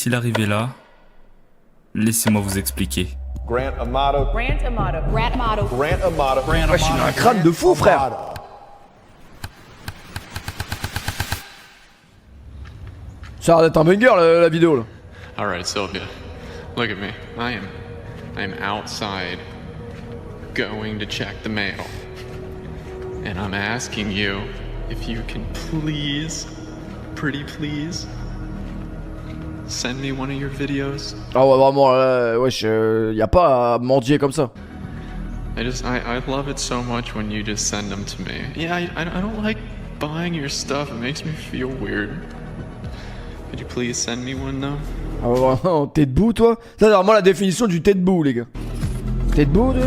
S'il arrivait là, laissez-moi vous expliquer. Grant Amato. Grant Amato. Grant Amato. Grant Amato. Ouais, j'ai un crâne de fou, frère. Ça a l'air d'être un banger la vidéo là. Alright, Sylvia. Look at me. I am outside going to check the mail. And I'm asking you if you can please, pretty please, send me one of your videos. Ah ouais, vraiment, wesh, y a pas à mendier comme ça. I love it so much when you just send them to me. Yeah, I don't like buying your stuff. It makes me feel weird. Could you please send me one though? Ah ouais, vraiment, t'es debout toi? Ça c'est vraiment la définition du t'es debout les gars. T'es debout toi?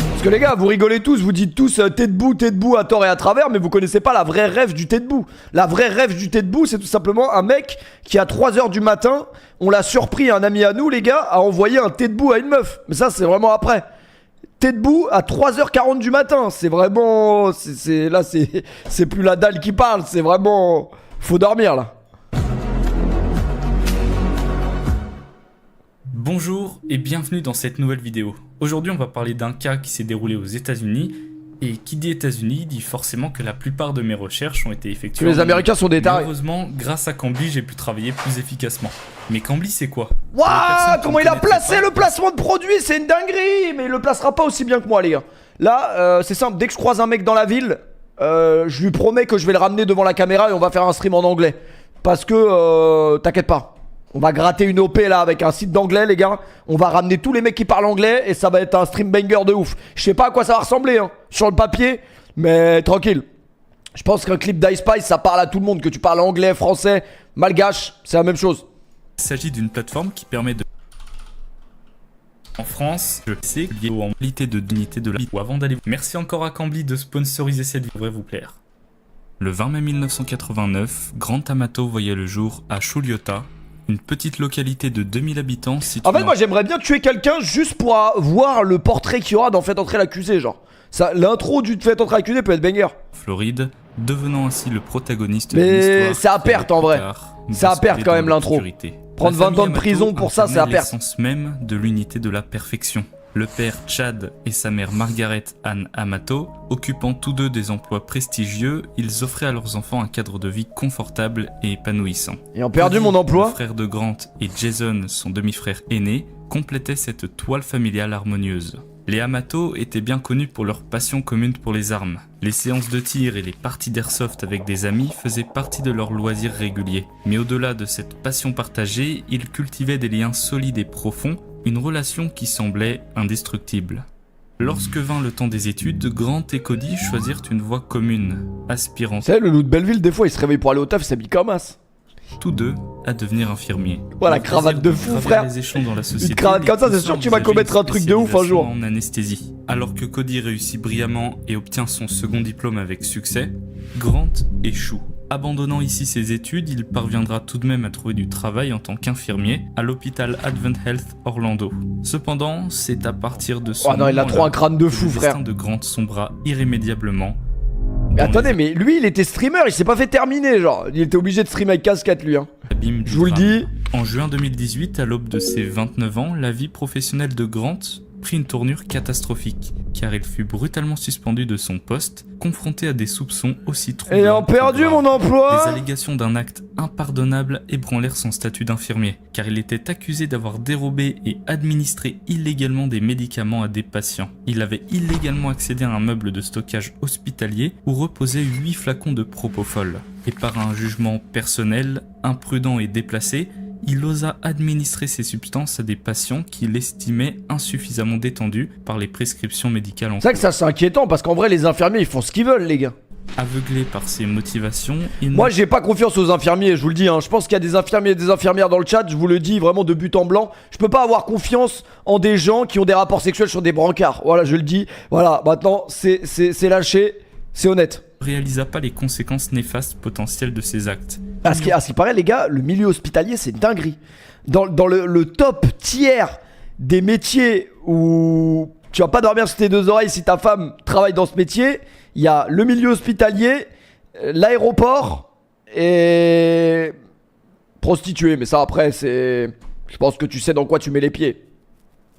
Parce que les gars, vous rigolez tous, vous dites tous t'es debout à tort et à travers, mais vous connaissez pas la vraie rêve du t'es debout. La vraie rêve du t'es debout, c'est tout simplement un mec qui à 3h du matin, on l'a surpris, un ami à nous les gars, a envoyé un t'es debout à une meuf. Mais ça c'est vraiment après. T'es debout à 3h40 du matin, c'est vraiment... Là c'est plus la dalle qui parle, c'est vraiment... Faut dormir là. Bonjour et bienvenue dans cette nouvelle vidéo. Aujourd'hui on va parler d'un cas qui s'est déroulé aux États-Unis. Et qui dit États-Unis dit forcément que la plupart de mes recherches ont été effectuées. Que les Américains sont des tarés. Heureusement, grâce à Cambly, j'ai pu travailler plus efficacement. Mais Cambly, c'est quoi? Waouh, comment il a placé le placement de produit, c'est une dinguerie. Mais il le placera pas aussi bien que moi les gars. Là, c'est simple, dès que je croise un mec dans la ville, je lui promets que je vais le ramener devant la caméra et on va faire un stream en anglais. Parce que, t'inquiète pas. On va gratter une OP là avec un site d'anglais les gars. On va ramener tous les mecs qui parlent anglais et ça va être un stream banger de ouf. Je sais pas à quoi ça va ressembler hein, sur le papier, mais tranquille. Je pense qu'un clip d'Ice Spice ça parle à tout le monde. Que tu parles anglais, français, malgache, c'est la même chose. Il s'agit d'une plateforme qui permet de... En France, je sais lié aux qualité de dignité de la vie. Avant d'aller... Merci encore à Cambly de sponsoriser cette vidéo, devrait vous plaire. Le 20 mai 1989, Grant Amato voyait le jour à Chuliota, une petite localité de 2000 habitants située... En fait, moi j'aimerais bien tuer quelqu'un juste pour voir le portrait qu'il y aura dans Faites entrer l'accusé, genre. L'intro du Faites entrer l'accusé peut être banger. Floride, devenant ainsi le protagoniste de Mais l'histoire. c'est à perte en vrai. C'est à perte quand même l'intro. Prendre 20 ans de prison pour ça, c'est à perte. L'essence même de l'unité de la perfection. Le père Chad et sa mère Margaret Ann Amato, occupant tous deux des emplois prestigieux, ils offraient à leurs enfants un cadre de vie confortable et épanouissant. Ayant perdu mon emploi, le frère de Grant et Jason, son demi-frère aîné, complétaient cette toile familiale harmonieuse. Les Amato étaient bien connus pour leur passion commune pour les armes. Les séances de tir et les parties d'airsoft avec des amis faisaient partie de leurs loisirs réguliers. Mais au-delà de cette passion partagée, ils cultivaient des liens solides et profonds, une relation qui semblait indestructible. Lorsque vint le temps des études, Grant et Cody choisirent une voie commune, aspirant... Tu sais, le loup de Belleville, des fois, il se réveille pour aller au taf, il s'habille comme as. Tous deux à devenir infirmiers. Voilà, cravate de fou, frère. Les échelons dans la société, une cravate comme ça, c'est sûr que tu vas commettre un truc de ouf un jour. En anesthésie. Alors que Cody réussit brillamment et obtient son second diplôme avec succès, Grant échoue. Abandonnant ici ses études, il parviendra tout de même à trouver du travail en tant qu'infirmier à l'hôpital Advent Health Orlando. Cependant, c'est à partir de ce oh non, il a trop un crâne de fou, frère. Le destin de Grant sombra irrémédiablement. Mais attendez, mais lui, il était streamer, il s'est pas fait terminer, genre. Il était obligé de streamer avec casquette, lui, hein. Je vous le dis. En juin 2018, à l'aube de ses 29 ans, la vie professionnelle de Grant prit une tournure catastrophique, car il fut brutalement suspendu de son poste, confronté à des soupçons aussi troublants. Ayant perdu mon emploi. Les allégations d'un acte impardonnable ébranlèrent son statut d'infirmier, car il était accusé d'avoir dérobé et administré illégalement des médicaments à des patients. Il avait illégalement accédé à un meuble de stockage hospitalier où reposaient 8 flacons de propofol. Et par un jugement personnel, imprudent et déplacé, il osa administrer ces substances à des patients qu'il estimait insuffisamment détendus par les prescriptions médicales en cours. C'est vrai que ça c'est inquiétant parce qu'en vrai les infirmiers ils font ce qu'ils veulent les gars. Aveuglé par ses motivations, moi j'ai pas confiance aux infirmiers, je vous le dis hein. Je pense qu'il y a des infirmiers et des infirmières dans le chat, je vous le dis vraiment de but en blanc. Je peux pas avoir confiance en des gens qui ont des rapports sexuels sur des brancards. Voilà, je le dis. Voilà, maintenant c'est lâché, c'est honnête. Réalisa pas les conséquences néfastes potentielles de ses actes. À ce qui paraît les gars, le milieu hospitalier c'est une dinguerie. Dans le top tiers des métiers où tu vas pas dormir sur tes deux oreilles si ta femme travaille dans ce métier, il y a le milieu hospitalier, l'aéroport et prostituée. Mais ça après c'est... Je pense que tu sais dans quoi tu mets les pieds.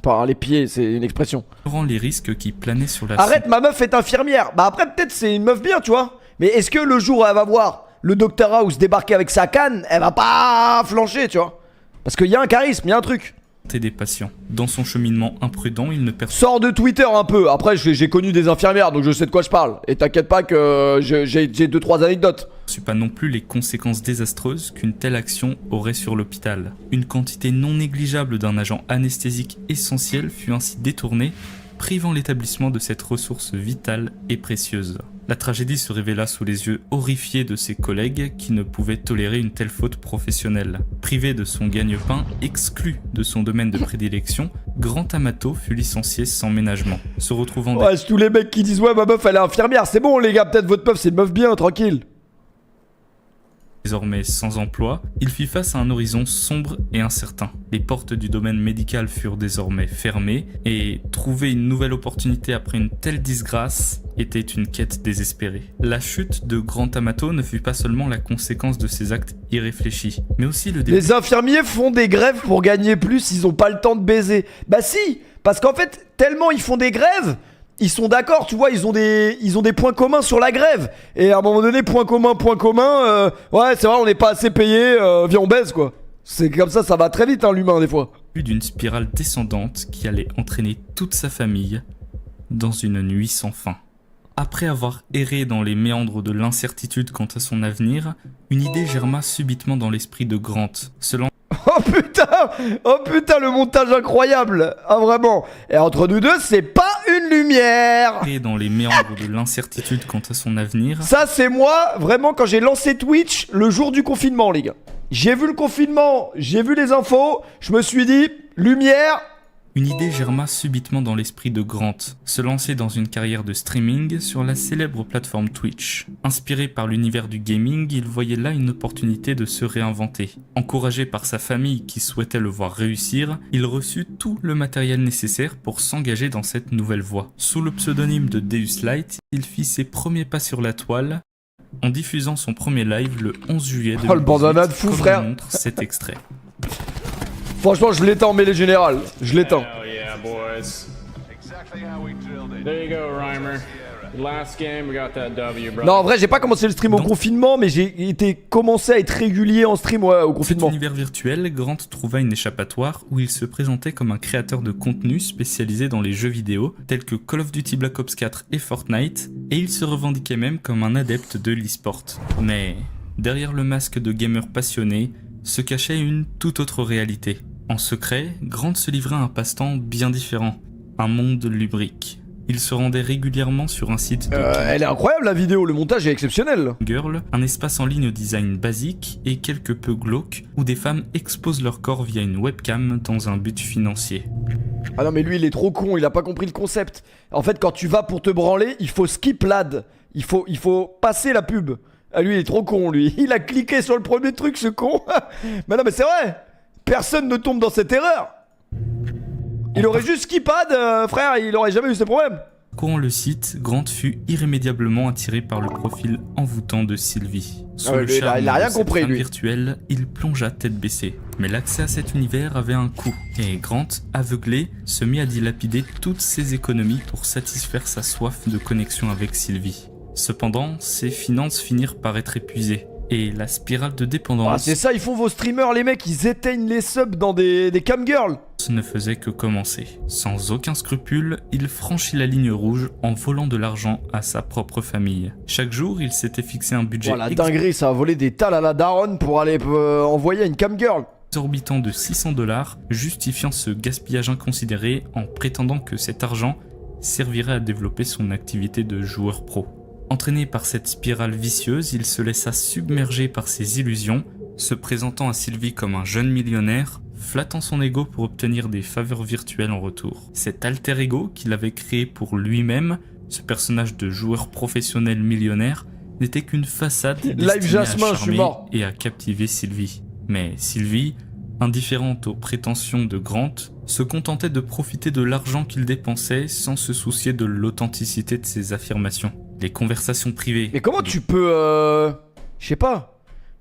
Enfin les pieds c'est une expression. Ignorant les risques qui planaient sur la Arrête, ma meuf est infirmière. Bah après peut-être c'est une meuf bien tu vois. Mais est-ce que le jour où elle va voir le Dr House débarquer avec sa canne, elle va pas flancher tu vois. Parce qu'il y a un charisme, il y a un truc. santé des patients. Dans son cheminement imprudent, il ne perçoit Sors de Twitter un peu. Après, j'ai connu des infirmières, donc je sais de quoi je parle. Et t'inquiète pas que j'ai 2-3 anecdotes. pas non plus les conséquences désastreuses qu'une telle action aurait sur l'hôpital. Une quantité non négligeable d'un agent anesthésique essentiel fut ainsi détournée, privant l'établissement de cette ressource vitale et précieuse. La tragédie se révéla sous les yeux horrifiés de ses collègues qui ne pouvaient tolérer une telle faute professionnelle. Privé de son gagne-pain, exclu de son domaine de prédilection, Grant Amato fut licencié sans ménagement. Se retrouvant Ouais, c'est tous les mecs qui disent ouais ma meuf elle est infirmière, c'est bon les gars, peut-être votre meuf c'est une meuf bien, tranquille. désormais sans emploi, il fit face à un horizon sombre et incertain. Les portes du domaine médical furent désormais fermées et trouver une nouvelle opportunité après une telle disgrâce était une quête désespérée. La chute de Grant Amato ne fut pas seulement la conséquence de ses actes irréfléchis, mais aussi le début. Les infirmiers font des grèves pour gagner plus, ils ont pas le temps de baiser. Bah si, parce qu'en fait, tellement ils font des grèves, ils sont d'accord, tu vois, ils ont des points communs sur la grève. Et à un moment donné, point commun, ouais c'est vrai, on n'est pas assez payé, viens on baise quoi. C'est comme ça va très vite hein, l'humain des fois. D'une spirale descendante qui allait entraîner toute sa famille dans une nuit sans fin. Après avoir erré dans les méandres de l'incertitude quant à son avenir, une idée germa subitement dans l'esprit de Grant. Oh putain, le montage incroyable. Ah vraiment. Et entre nous deux, c'est pas une lumière. Et dans les méandres de l'incertitude quant à son avenir. Ça c'est moi, vraiment quand j'ai lancé Twitch le jour du confinement les gars. J'ai vu le confinement, j'ai vu les infos, je me suis dit, lumière. Une idée germa subitement dans l'esprit de Grant, se lancer dans une carrière de streaming sur la célèbre plateforme Twitch. Inspiré par l'univers du gaming, il voyait là une opportunité de se réinventer. Encouragé par sa famille qui souhaitait le voir réussir, il reçut tout le matériel nécessaire pour s'engager dans cette nouvelle voie. Sous le pseudonyme de Deus Light, il fit ses premiers pas sur la toile en diffusant son premier live le 11 juillet 2018, le bandana de fou, comme frère. le montre cet extrait. Franchement, je l'éteins mêlée générale, je l'éteins. Hell yeah, boys. There you go, Reimer. Last game, we got that W, bro. Non, en vrai, j'ai pas commencé le stream au Donc- confinement, mais j'ai commencé à être régulier en stream ouais, au Cet confinement. univers virtuel, Grant trouva une échappatoire où il se présentait comme un créateur de contenu spécialisé dans les jeux vidéo tels que Call of Duty Black Ops 4 et Fortnite, et il se revendiquait même comme un adepte de l'e-sport. Mais derrière le masque de gamer passionné se cachait une toute autre réalité. En secret, Grant se livrait à un passe-temps bien différent, un monde lubrique. Il se rendait régulièrement sur un site de Elle est incroyable la vidéo, le montage est exceptionnel. Girl, un espace en ligne au design basique et quelque peu glauque où des femmes exposent leur corps via une webcam dans un but financier. Ah non mais lui il est trop con, il a pas compris le concept. En fait quand tu vas pour te branler, il faut skip l'ad. Il faut passer la pub. Ah lui il est trop con lui. Il a cliqué sur le premier truc ce con. Mais non mais c'est vrai. Personne ne tombe dans cette erreur. Il aurait juste skip ad, frère, il aurait jamais eu ces problèmes. Courant le site, Grant fut irrémédiablement attiré par le profil envoûtant de Sylvie. Sous Ah ouais, le lui, il a charme rien de cette compris, femme lui. virtuelle, il plongea tête baissée. Mais l'accès à cet univers avait un coût, et Grant, aveuglé, se mit à dilapider toutes ses économies pour satisfaire sa soif de connexion avec Sylvie. Cependant, ses finances finirent par être épuisées, et la spirale de Ah, dépendance c'est ça, ils font vos streamers les mecs, ils éteignent les subs dans des camgirls. ne faisait que commencer. Sans aucun scrupule, il franchit la ligne rouge en volant de l'argent à sa propre famille. Chaque jour, il s'était fixé un budget Voilà, dinguerie, ça a volé des tales à la daronne pour aller envoyer à une camgirl. exorbitant de $600, justifiant ce gaspillage inconsidéré en prétendant que cet argent servirait à développer son activité de joueur pro. Entraîné par cette spirale vicieuse, il se laissa submerger par ses illusions, se présentant à Sylvie comme un jeune millionnaire, flattant son ego pour obtenir des faveurs virtuelles en retour. Cet alter ego qu'il avait créé pour lui-même, ce personnage de joueur professionnel millionnaire, n'était qu'une façade destinée Jasmin, à je suis charmer mort. et à captiver Sylvie. Mais Sylvie, indifférente aux prétentions de Grant, se contentait de profiter de l'argent qu'il dépensait sans se soucier de l'authenticité de ses affirmations. les conversations privées. Mais comment tu peux... Je sais pas.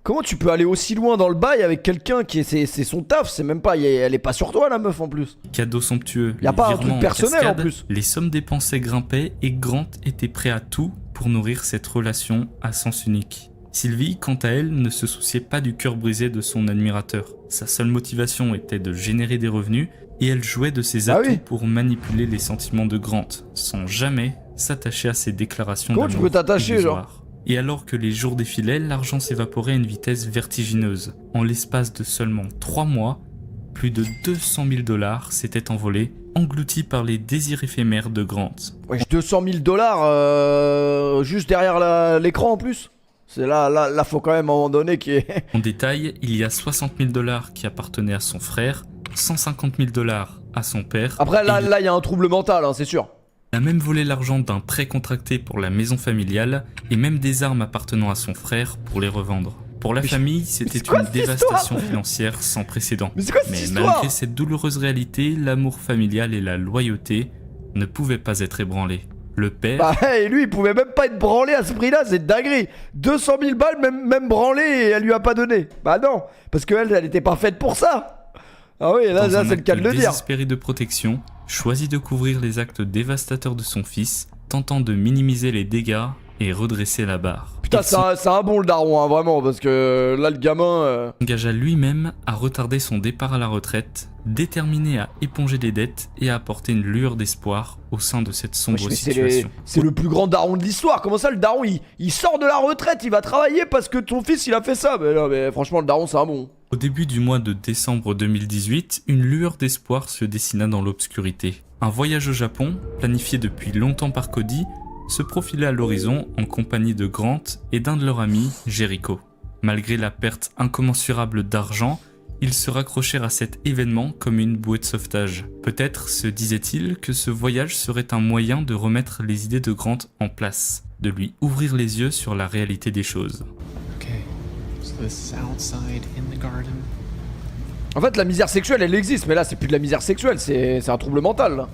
Comment tu peux aller aussi loin dans le bail avec quelqu'un qui est... C'est son taf, c'est même pas... Elle est pas sur toi la meuf en plus. Les cadeaux somptueux. Y a les pas un virements truc personnel cascade, en plus. Les sommes dépensées grimpaient et Grant était prêt à tout pour nourrir cette relation à sens unique. Sylvie, quant à elle, ne se souciait pas du cœur brisé de son admirateur. Sa seule motivation était de générer des revenus et elle jouait de ses atouts pour manipuler les sentiments de Grant, sans jamais s'attacher à ses déclarations Comment d'amour tu peux t'attacher, illusoires. Et alors que les jours défilaient, l'argent s'évaporait à une vitesse vertigineuse. En l'espace de seulement 3 mois, plus de 200 000 $ s'étaient envolés, engloutis par les désirs éphémères de Grant. Ouais, 200 000 $ juste derrière l'écran en plus. C'est là, faut quand même à un moment donné qu'il y ait... En détail, il y a 60 000 $ qui appartenaient à son frère, 150 000 $ à son père. Après là, il y a un trouble mental, hein, c'est sûr. Il a même volé l'argent d'un prêt contracté pour la maison familiale et même des armes appartenant à son frère pour les revendre. Pour la famille, c'était une dévastation financière sans précédent. Mais c'est quoi cette Mais histoire? malgré cette douloureuse réalité, l'amour familial et la loyauté ne pouvaient pas être ébranlés. Le père... Bah et lui il pouvait même pas être branlé à ce prix là, c'est dinguerie. 200 000 balles même branlé et elle lui a pas donné. Bah non, parce qu'elle elle était pas faite pour ça. Ah oui, là c'est le cas de le dire. Désespéré de protection, choisit de couvrir les actes dévastateurs de son fils, tentant de minimiser les dégâts et redresser la barre. Putain c'est un bon le daron hein, vraiment, parce que là le gamin... Engagea lui-même à retarder son départ à la retraite, déterminé à éponger les dettes et à apporter une lueur d'espoir au sein de cette sombre situation. C'est le plus grand daron de l'histoire. Comment ça le daron il sort de la retraite, il va travailler parce que ton fils il a fait ça. Mais non mais franchement le daron c'est un bon. Au début du mois de décembre 2018, une lueur d'espoir se dessina dans l'obscurité. Un voyage au Japon, planifié depuis longtemps par Cody, se profilait à l'horizon en compagnie de Grant et d'un de leurs amis, Jericho. Malgré la perte incommensurable d'argent, ils se raccrochèrent à cet événement comme une bouée de sauvetage. Peut-être se disait-il que ce voyage serait un moyen de remettre les idées de Grant en place, de lui ouvrir les yeux sur la réalité des choses. Okay, so this is outside in the garden. En fait la misère sexuelle elle existe, mais là c'est plus de la misère sexuelle, c'est un trouble mental là.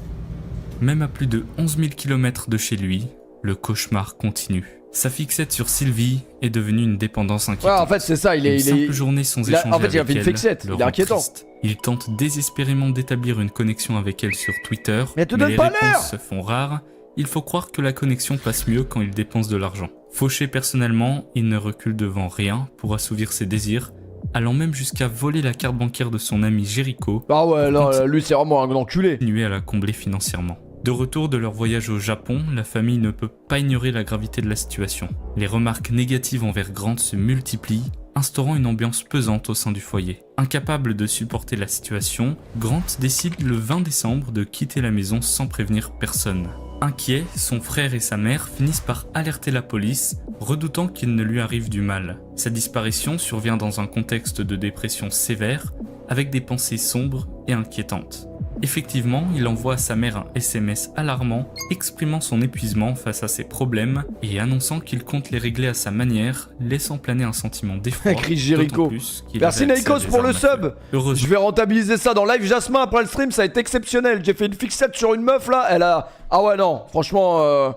Même à plus de 11 000 km de chez lui, le cauchemar continue. Sa fixette sur Sylvie est devenue une dépendance inquiétante. Ouais, en fait, c'est ça, une simple journée sans échanger en fait, il a avec fait une fixette, elle, il est inquiétant. Triste. Il tente désespérément d'établir une connexion avec elle sur Twitter, mais les réponses se font rares. Il faut croire que la connexion passe mieux quand il dépense de l'argent. Fauché personnellement, il ne recule devant rien pour assouvir ses désirs, allant même jusqu'à voler la carte bancaire de son ami Jericho. Ah ouais, là, lui c'est vraiment un enculé. Continuer à la combler financièrement. De retour de leur voyage au Japon, la famille ne peut pas ignorer la gravité de la situation. Les remarques négatives envers Grant se multiplient, instaurant une ambiance pesante au sein du foyer. Incapable de supporter la situation, Grant décide le 20 décembre de quitter la maison sans prévenir personne. Inquiet, son frère et sa mère finissent par alerter la police, redoutant qu'il ne lui arrive du mal. Sa disparition survient dans un contexte de dépression sévère, avec des pensées sombres et inquiétantes. Effectivement, il envoie à sa mère un SMS alarmant, exprimant son épuisement face à ses problèmes et annonçant qu'il compte les régler à sa manière, laissant planer un sentiment d'effroi. Chris Jericho. Merci Naikos pour le sub. Je vais rentabiliser ça dans Live Jasmin après le stream, ça a été exceptionnel. J'ai fait une fixette sur une meuf là, elle a... Ah ouais non, franchement...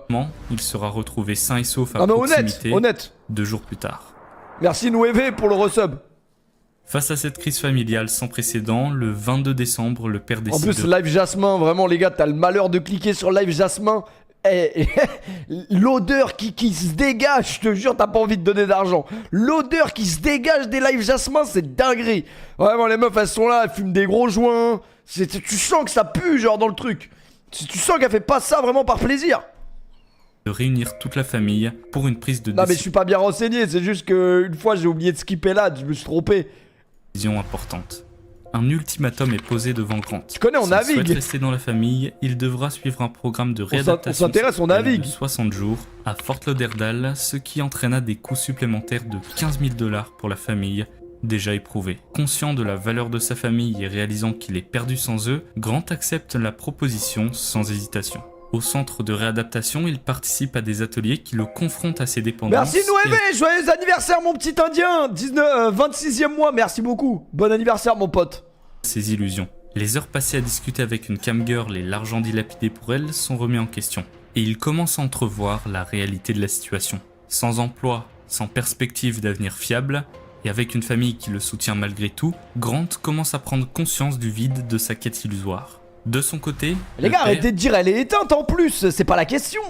Il sera retrouvé sain et sauf à proximité honnête. 2 jours plus tard. Merci Nouévé pour le resub. Face à cette crise familiale sans précédent, le 22 décembre, le père décide En plus, Live Jasmin, vraiment les gars, t'as le malheur de cliquer sur Live Jasmin. Et l'odeur qui se dégage, je te jure, t'as pas envie de donner d'argent. L'odeur qui se dégage des Live Jasmin, c'est dinguerie. Vraiment, les meufs, elles sont là, elles fument des gros joints. Tu sens que ça pue, genre, dans le truc. Tu sens qu'elle fait pas ça vraiment par plaisir. De réunir toute la famille pour une prise de décision. Non mais je suis pas bien renseigné, c'est juste que une fois j'ai oublié de skipper là, je me suis trompé. Importante. Un ultimatum est posé devant Grant. Tu connais, on navigue. S'il souhaite rester dans la famille, il devra suivre un programme de réadaptation. On s'intéresse, on navigue. De 60 jours à Fort Lauderdale, ce qui entraîna des coûts supplémentaires de 15 000 $ pour la famille, déjà éprouvée. Conscient de la valeur de sa famille et réalisant qu'il est perdu sans eux, Grant accepte la proposition sans hésitation. Au centre de réadaptation, il participe à des ateliers qui le confrontent à ses dépendances. Merci Noévé, joyeux anniversaire mon petit indien, 26e mois, merci beaucoup. Bon anniversaire mon pote. Ses illusions. Les heures passées à discuter avec une camgirl et l'argent dilapidé pour elle sont remis en question. et il commence à entrevoir la réalité de la situation. Sans emploi, sans perspective d'avenir fiable, et avec une famille qui le soutient malgré tout, Grant commence à prendre conscience du vide de sa quête illusoire. De son côté, Les le gars, père- arrêtez de dire elle est éteinte en plus, c'est pas la question.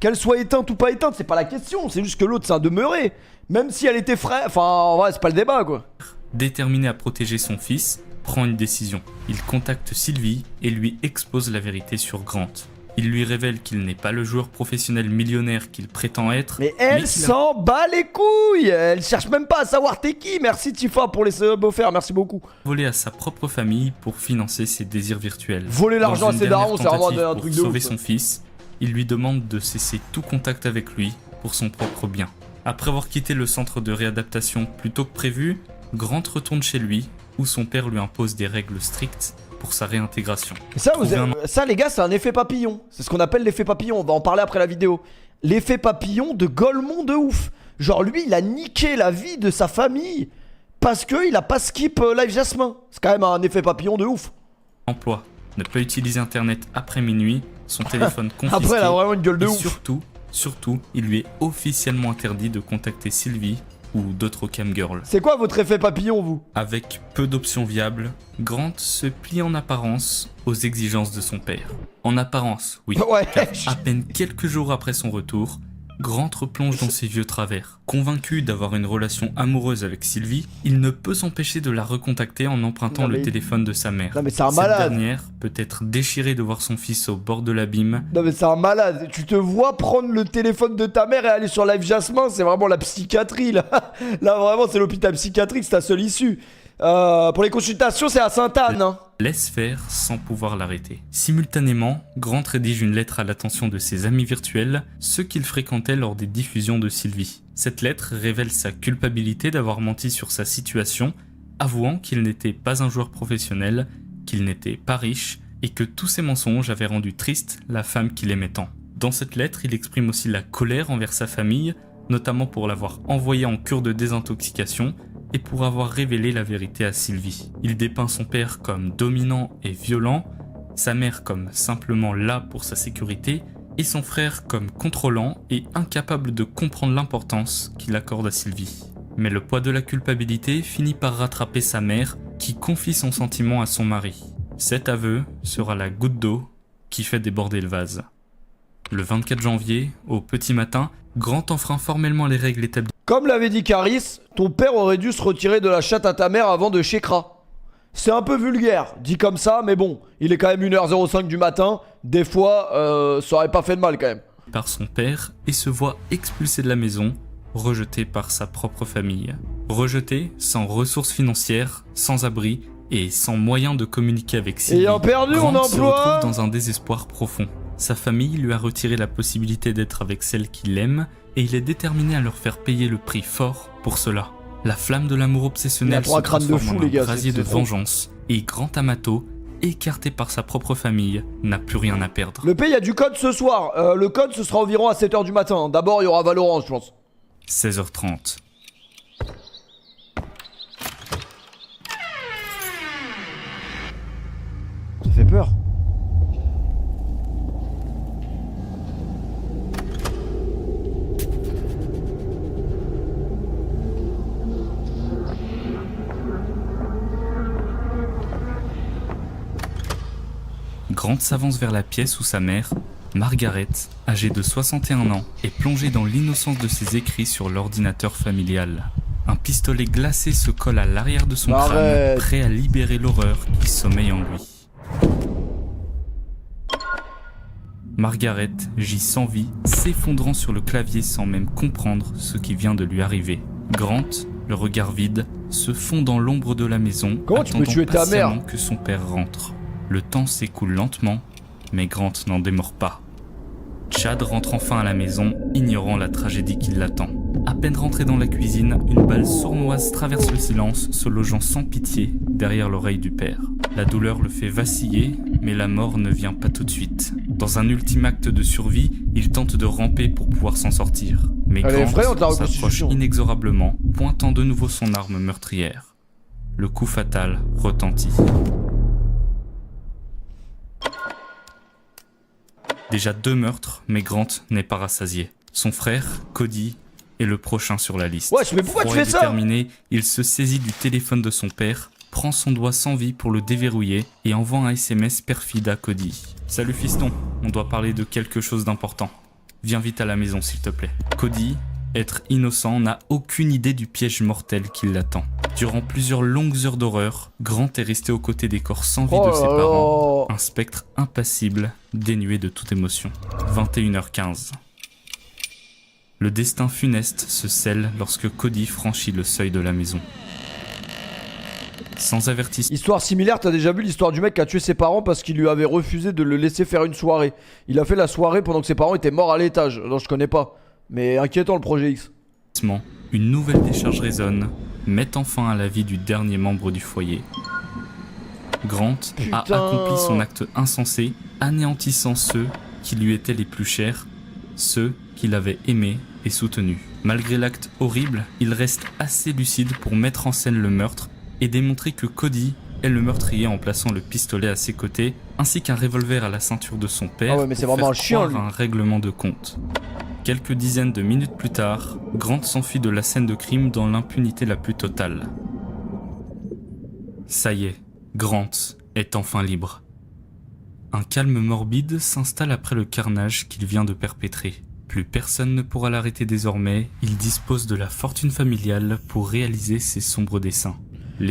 Qu'elle soit éteinte ou pas éteinte, c'est pas la question, c'est juste que l'autre c'est un demeuré. Même si elle était fraîche, enfin en vrai c'est pas le débat quoi. déterminé à protéger son fils, prend une décision. Il contacte Sylvie et lui expose la vérité sur Grant. Il lui révèle qu'il n'est pas le joueur professionnel millionnaire qu'il prétend être, Mais elle qu'il a s'en bat les couilles. Elle cherche même pas à savoir t'es qui. Merci Tifa pour les subs offerts, merci beaucoup. volé à sa propre famille pour financer ses désirs virtuels. Voler l'argent Dans à une ses darons, dernière c'est vraiment tentative un pour truc de sauver ouf. son fils, il lui demande de cesser tout contact avec lui pour son propre bien. Après avoir quitté le centre de réadaptation plus tôt que prévu, Grant retourne chez lui, où son père lui impose des règles strictes pour sa réintégration. Et ça, Trouver ça les gars, c'est un effet papillon. C'est ce qu'on appelle l'effet papillon, on va en parler après la vidéo. L'effet papillon de Golemont de ouf. Genre lui, il a niqué la vie de sa famille parce que il a pas skip Live Jasmin. C'est quand même un effet papillon de ouf. Emploi, ne pas utiliser internet après minuit, son téléphone confisqué. Après, elle a vraiment une gueule de et ouf. surtout, il lui est officiellement interdit de contacter Sylvie ou d'autres camgirls. C'est quoi votre effet papillon, vous? Avec peu d'options viables, Grant se plie en apparence aux exigences de son père. En apparence, oui. Ouais. Car à peine quelques jours après son retour, Grant replonge dans ses vieux travers. Convaincu d'avoir une relation amoureuse avec Sylvie, il ne peut s'empêcher de la recontacter en empruntant Non, mais- le téléphone de sa mère. Non, mais c'est un Cette malade. dernière peut être déchirée de voir son fils au bord de l'abîme. Non mais c'est un malade. Tu te vois prendre le téléphone de ta mère et aller sur Live Jasmin, c'est vraiment la psychiatrie là. Là vraiment c'est l'hôpital psychiatrique, c'est ta seule issue. Pour les consultations c'est à Sainte-Anne hein. Laisse faire sans pouvoir l'arrêter. Simultanément, Grant rédige une lettre à l'attention de ses amis virtuels, ceux qu'il fréquentait lors des diffusions de Sylvie. Cette lettre révèle sa culpabilité d'avoir menti sur sa situation, avouant qu'il n'était pas un joueur professionnel, qu'il n'était pas riche, et que tous ces mensonges avaient rendu triste la femme qu'il aimait tant. Dans cette lettre, il exprime aussi la colère envers sa famille, notamment pour l'avoir envoyé en cure de désintoxication, et pour avoir révélé la vérité à Sylvie. Il dépeint son père comme dominant et violent, sa mère comme simplement là pour sa sécurité, et son frère comme contrôlant et incapable de comprendre l'importance qu'il accorde à Sylvie. Mais le poids de la culpabilité finit par rattraper sa mère, qui confie son sentiment à son mari. Cet aveu sera la goutte d'eau qui fait déborder le vase. Le 24 janvier, au petit matin, Grant enfreint formellement les règles établies. Comme l'avait dit Caris, ton père aurait dû se retirer de la chatte à ta mère avant de chécra. C'est un peu vulgaire, dit comme ça, mais bon, il est quand même 1h05 du matin, des fois, ça aurait pas fait de mal quand même. Par son père et se voit expulsé de la maison, rejeté par sa propre famille. Rejeté, sans ressources financières, sans abri et sans moyen de communiquer avec Sylvie. Ayant perdu Grant mon se emploi. retrouve dans un désespoir profond. Sa famille lui a retiré la possibilité d'être avec celle qu'il aime et il est déterminé à leur faire payer le prix fort pour cela. La flamme de l'amour Il a obsessionnel se trois crânes de transforme fou, en les gars, un brasier c'est de trop. vengeance et Grant Amato, écarté par sa propre famille, n'a plus rien à perdre. Le P, il y a du code ce soir. Le code, ce sera environ à 7h du matin. D'abord, il y aura Valorant, je pense. 16h30. Ça fait peur. Grant s'avance vers la pièce où sa mère, Margaret, âgée de 61 ans, est plongée dans l'innocence de ses écrits sur l'ordinateur familial. Un pistolet glacé se colle à l'arrière de son crâne, Arrête. prêt à libérer l'horreur qui sommeille en lui. Margaret gît sans vie, s'effondrant sur le clavier sans même comprendre ce qui vient de lui arriver. Grant, le regard vide, se fond dans l'ombre de la maison, Comment tu peux attendant tuer ta mère patiemment que son père rentre. Le temps s'écoule lentement, mais Grant n'en démord pas. Chad rentre enfin à la maison, ignorant la tragédie qui l'attend. À peine rentré dans la cuisine, une balle sournoise traverse le silence, se logeant sans pitié derrière l'oreille du père. La douleur le fait vaciller, mais la mort ne vient pas tout de suite. Dans un ultime acte de survie, il tente de ramper pour pouvoir s'en sortir. Mais Elle est Grant effrayante, la s'approche reconstitution. inexorablement, pointant de nouveau son arme meurtrière. Le coup fatal retentit. Déjà 2 meurtres, mais Grant n'est pas rassasié. Son frère, Cody, est le prochain sur la liste. Wesh, mais pourquoi tu Froid et fais ça? déterminé, il se saisit du téléphone de son père, prend son doigt sans vie pour le déverrouiller et envoie un SMS perfide à Cody. « Salut fiston, on doit parler de quelque chose d'important. Viens vite à la maison s'il te plaît. » Cody, être innocent, n'a aucune idée du piège mortel qui l'attend. Durant plusieurs longues heures d'horreur, Grant est resté aux côtés des corps sans vie de ses parents, un spectre impassible, dénué de toute émotion. 21h15. Le destin funeste se scelle lorsque Cody franchit le seuil de la maison. Sans avertissement. Histoire similaire, t'as déjà vu l'histoire du mec qui a tué ses parents parce qu'il lui avait refusé de le laisser faire une soirée. Il a fait la soirée pendant que ses parents étaient morts à l'étage. Non, je connais pas. Mais inquiétant le projet X. Une nouvelle décharge résonne, mettant fin à la vie du dernier membre du foyer. Grant a accompli son acte insensé, anéantissant ceux qui lui étaient les plus chers, ceux qu'il avait aimés et soutenus. Malgré l'acte horrible, il reste assez lucide pour mettre en scène le meurtre et démontrer que Cody est le meurtrier en plaçant le pistolet à ses côtés, ainsi qu'un revolver à la ceinture de son père, Ah ouais, mais c'est pour vraiment faire un chien, croire lui. à un règlement de compte. Quelques dizaines de minutes plus tard, Grant s'enfuit de la scène de crime dans l'impunité la plus totale. Ça y est, Grant est enfin libre. Un calme morbide s'installe après le carnage qu'il vient de perpétrer. Plus personne ne pourra l'arrêter désormais, il dispose de la fortune familiale pour réaliser ses sombres desseins.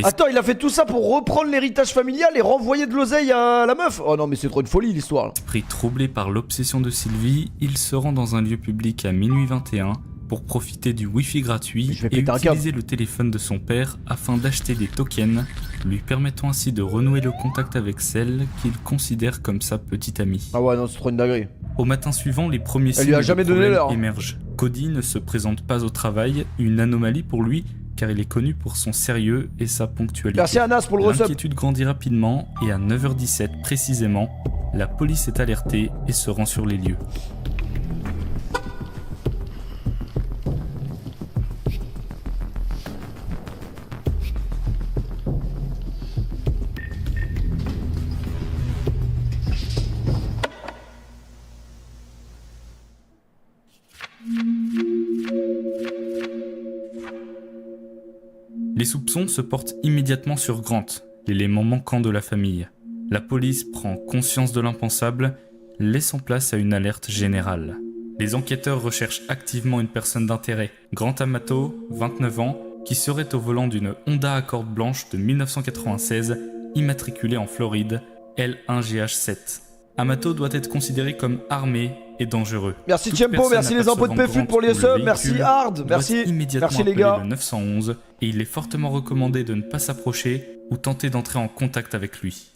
Attends, il a fait tout ça pour reprendre l'héritage familial et renvoyer de l'oseille à la meuf? Oh non, mais c'est trop une folie l'histoire. L'esprit troublé par l'obsession de Sylvie, il se rend dans un lieu public à minuit 21 pour profiter du wifi gratuit et utiliser le téléphone de son père afin d'acheter des tokens, lui permettant ainsi de renouer le contact avec celle qu'il considère comme sa petite amie. Ah ouais, non, c'est trop une dinguerie. Au matin suivant, les premiers signes de problème émergent. Cody ne se présente pas au travail, une anomalie pour lui, car il est connu pour son sérieux et sa ponctualité. Merci Anas pour le resub. L'inquiétude grandit rapidement et à 9h17 précisément, la police est alertée et se rend sur les lieux. Les soupçons se portent immédiatement sur Grant, l'élément manquant de la famille. La police prend conscience de l'impensable, laissant place à une alerte générale. Les enquêteurs recherchent activement une personne d'intérêt, Grant Amato, 29 ans, qui serait au volant d'une Honda Accord blanche de 1996, immatriculée en Floride, L1GH7. Amato doit être considéré comme armé et dangereux. Merci Tiempo, merci les impôts de PFUT pour les subs, merci Hard, merci les gars. Le 911 et il est fortement recommandé de ne pas s'approcher ou tenter d'entrer en contact avec lui.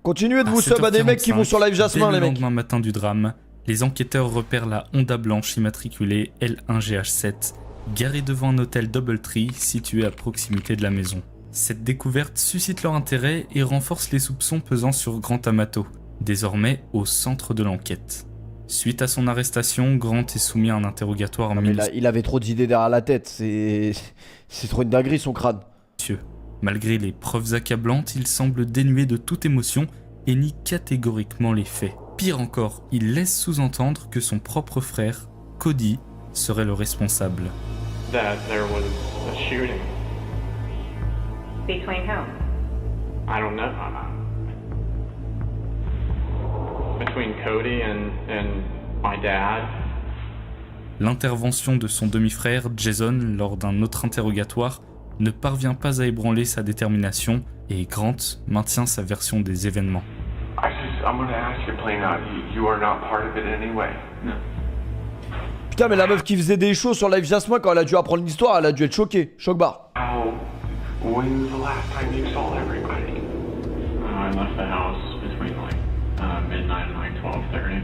Continuez de vous sub à des mecs qui vont sur Live Jasmin, les mecs. Le lendemain matin du drame, les enquêteurs repèrent la Honda blanche immatriculée L1GH7, garée devant un hôtel Doubletree situé à proximité de la maison. Cette découverte suscite leur intérêt et renforce les soupçons pesant sur Grant Amato, désormais au centre de l'enquête. Suite à son arrestation, Grant est soumis à un interrogatoire minutieux. Il avait trop d'idées derrière la tête, c'est trop une dinguerie son crâne. Malgré les preuves accablantes, il semble dénué de toute émotion et nie catégoriquement les faits. Pire encore, il laisse sous-entendre que son propre frère, Cody, serait le responsable. That there was a shooting. Between whom? I don't know. Between Cody and my dad. L'intervention de son demi-frère, Jason, lors d'un autre interrogatoire, ne parvient pas à ébranler sa détermination et Grant maintient sa version des événements. I'm gonna ask you plain out. You are not part of it in any way. No. Putain, mais la meuf qui faisait des shows sur Live Jasmin, quand elle a dû apprendre l'histoire, elle a dû être choquée. Choc bar. When's the last time you saw everybody? I left the house between midnight and 12:30.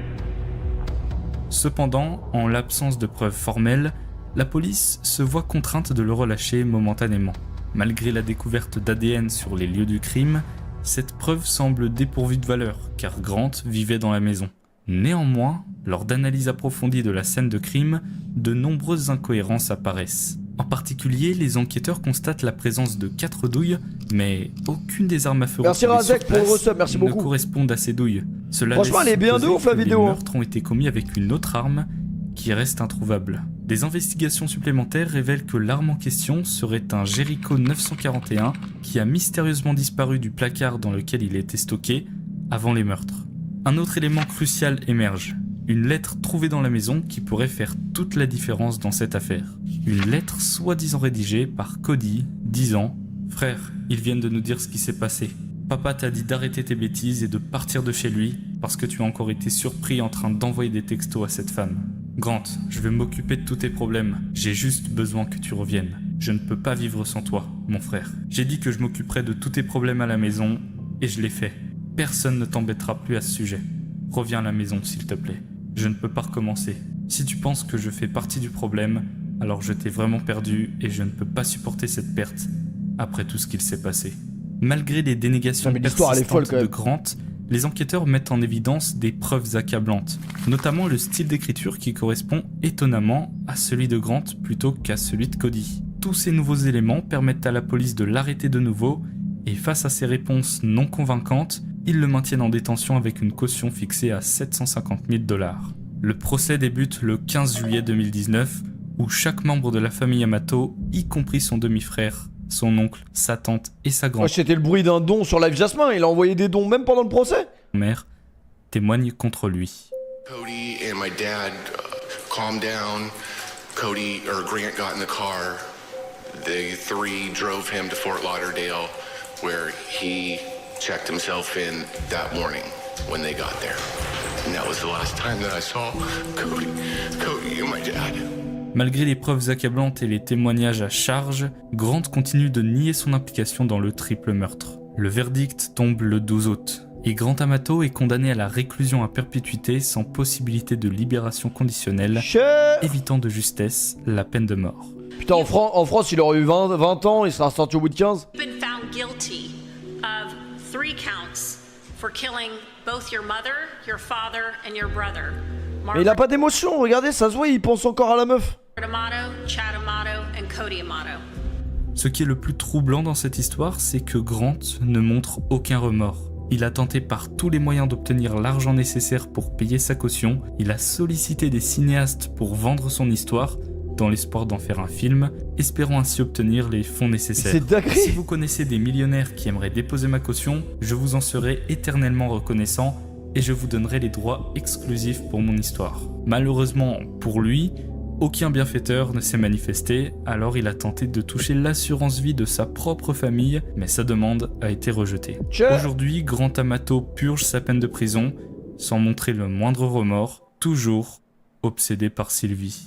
Cependant, en l'absence de preuves formelles, la police se voit contrainte de le relâcher momentanément. Malgré la découverte d'ADN sur les lieux du crime, cette preuve semble dépourvue de valeur, car Grant vivait dans la maison. Néanmoins, lors d'analyses approfondies de la scène de crime, de nombreuses incohérences apparaissent. En particulier, les enquêteurs constatent la présence de 4 douilles, mais aucune des armes à feu merci retrouvées Razek sur pour le place resub, merci ne beaucoup. correspondent à ces douilles. Cela Franchement, laisse elle est bien de supposer ouf, la que vidéo, Les hein. meurtres ont été commis avec une autre arme qui reste introuvable. Des investigations supplémentaires révèlent que l'arme en question serait un Jericho 941 qui a mystérieusement disparu du placard dans lequel il était stocké avant les meurtres. Un autre élément crucial émerge. Une lettre trouvée dans la maison qui pourrait faire toute la différence dans cette affaire. Une lettre soi-disant rédigée par Cody, 10 ans. « Frère, ils viennent de nous dire ce qui s'est passé. Papa t'a dit d'arrêter tes bêtises et de partir de chez lui parce que tu as encore été surpris en train d'envoyer des textos à cette femme. Grant, je vais m'occuper de tous tes problèmes. J'ai juste besoin que tu reviennes. Je ne peux pas vivre sans toi, mon frère. J'ai dit que je m'occuperais de tous tes problèmes à la maison et je l'ai fait. Personne ne t'embêtera plus à ce sujet. Reviens à la maison, s'il te plaît. Je ne peux pas recommencer. Si tu penses que je fais partie du problème, alors je t'ai vraiment perdu et je ne peux pas supporter cette perte après tout ce qu'il s'est passé. » Malgré les dénégations mais l'histoire, elle est folle, persistantes quand de Grant, les enquêteurs mettent en évidence des preuves accablantes, notamment le style d'écriture qui correspond étonnamment à celui de Grant plutôt qu'à celui de Cody. Tous ces nouveaux éléments permettent à la police de l'arrêter de nouveau, et face à ces réponses non convaincantes, ils le maintiennent en détention avec une caution fixée à 750 000 $. Le procès débute le 15 juillet 2019, où chaque membre de la famille Yamato, y compris son demi-frère, son oncle, sa tante et sa Moi, grand-mère, c'était le bruit d'un don sur Live Jasmin. Il a envoyé des dons même pendant le procès. témoignent contre lui. Cody and my dad calmed down. Grant got in the car. The three drove him to Fort Lauderdale, where he checked himself in that morning when they got there. And that was the last time that I saw Cody and my dad. Malgré les preuves accablantes et les témoignages à charge, Grant continue de nier son implication dans le triple meurtre. Le verdict tombe le 12 août, et Grant Amato est condamné à la réclusion à perpétuité sans possibilité de libération conditionnelle, évitant de justesse la peine de mort. Putain, en France, il aurait eu 20 ans, il sera sorti au bout de 15. Been found guilty of 3 counts for killing both your mother, your father, and your brother. Mais il a pas d'émotion, regardez, ça se voit, il pense encore à la meuf. Amato, Chad Amato, and Cody Amato. Ce qui est le plus troublant dans cette histoire, c'est que Grant ne montre aucun remords. Il a tenté par tous les moyens d'obtenir l'argent nécessaire pour payer sa caution, il a sollicité des cinéastes pour vendre son histoire, dans l'espoir d'en faire un film, espérant ainsi obtenir les fonds nécessaires. C'est dinguerie. Si vous connaissez des millionnaires qui aimeraient déposer ma caution, je vous en serai éternellement reconnaissant et je vous donnerai les droits exclusifs pour mon histoire. Malheureusement pour lui, aucun bienfaiteur ne s'est manifesté, alors il a tenté de toucher l'assurance vie de sa propre famille, mais sa demande a été rejetée. Aujourd'hui, Grant Amato purge sa peine de prison, sans montrer le moindre remords, toujours obsédé par Sylvie.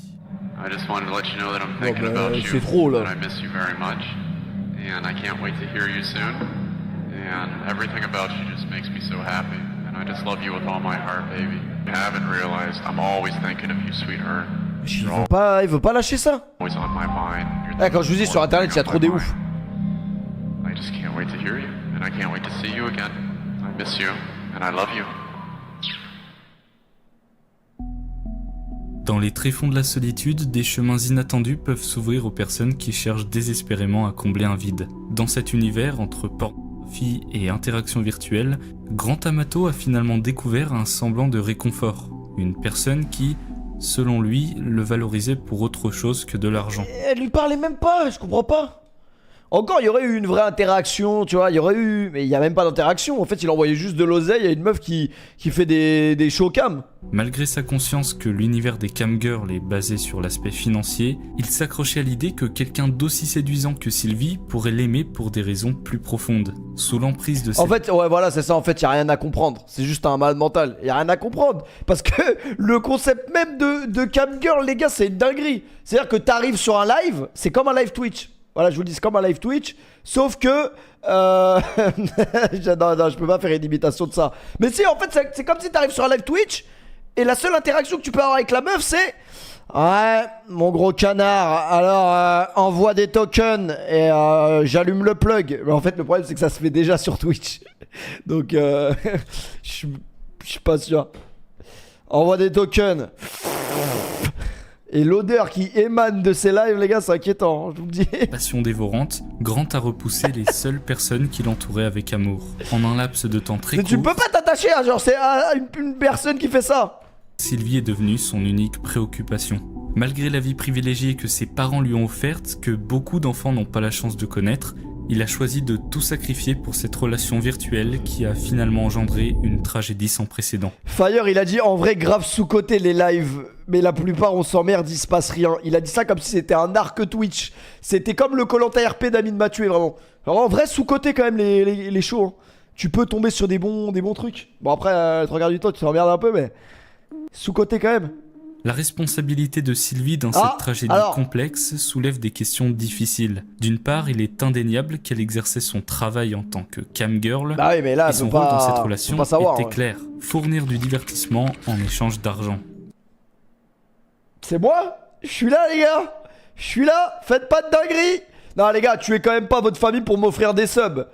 I just wanted to let you know that I'm thinking bah, about you, c'est trop, là. and I miss you very much, and I can't wait to hear you soon, and everything about you just makes me so happy, and I just love you with all my heart, baby. You haven't realized I'm always thinking of you, sweetheart. Il veut pas lâcher ça. Always on my mind. You're Ah, quand je vous dis sur internet, il y a trop des ouf. I just can't wait to hear you, and I can't wait to see you again. I miss you, and I love you. Dans les tréfonds de la solitude, des chemins inattendus peuvent s'ouvrir aux personnes qui cherchent désespérément à combler un vide. Dans cet univers, entre pornographie et interaction virtuelle, Grant Amato a finalement découvert un semblant de réconfort. Une personne qui, selon lui, le valorisait pour autre chose que de l'argent. Elle lui parlait même pas, je comprends pas. Encore, il y aurait eu une vraie interaction, tu vois, il y aurait eu... Mais il y a même pas d'interaction, en fait, il envoyait juste de l'oseille à une meuf qui fait des show cam. Malgré sa conscience que l'univers des camgirls est basé sur l'aspect financier, il s'accrochait à l'idée que quelqu'un d'aussi séduisant que Sylvie pourrait l'aimer pour des raisons plus profondes. Sous l'emprise de cette... En fait, ouais, voilà, c'est ça, en fait, y a rien à comprendre. C'est juste un malade mental, y a rien à comprendre. Parce que le concept même de camgirl, les gars, c'est une dinguerie. C'est-à-dire que t'arrives sur un live, c'est comme un live Twitch. Voilà, je vous dis, c'est comme un live Twitch, sauf que... non, je peux pas faire une imitation de ça. Mais si, en fait, c'est comme si t'arrives sur un live Twitch, et la seule interaction que tu peux avoir avec la meuf, c'est... Ouais, mon gros canard, alors envoie des tokens, et j'allume le plug. Mais en fait, le problème, c'est que ça se fait déjà sur Twitch. Donc, je suis pas sûr. Envoie des tokens. Et l'odeur qui émane de ces lives, les gars, c'est inquiétant, je vous le dis. Passion dévorante, Grant a repoussé les seules personnes qui l'entouraient avec amour. En un laps de temps très Mais tu court, peux pas t'attacher à genre, c'est à une personne qui fait ça. Sylvie est devenue son unique préoccupation. Malgré la vie privilégiée que ses parents lui ont offerte, que beaucoup d'enfants n'ont pas la chance de connaître, il a choisi de tout sacrifier pour cette relation virtuelle qui a finalement engendré une tragédie sans précédent. Fire, il a dit en vrai grave sous-côté les lives, mais la plupart on s'emmerde, il se passe rien. Il a dit ça comme si c'était un arc Twitch. C'était comme le Koh-Lanta RP d'Amine Mathieu, vraiment. Alors en vrai sous-côté quand même les shows. Hein. Tu peux tomber sur des bons trucs. Bon après, tu regardes du temps, tu t'emmerdes un peu, mais sous-côté quand même. La responsabilité de Sylvie dans cette tragédie complexe soulève des questions difficiles. D'une part, il est indéniable qu'elle exerçait son travail en tant que camgirl, bah oui, mais là, et son rôle dans cette relation était clair, fournir du divertissement en échange d'argent. C'est moi? Je suis là les gars. Je suis là, faites pas de dinguerie. Non les gars, tuez quand même pas votre famille pour m'offrir des subs.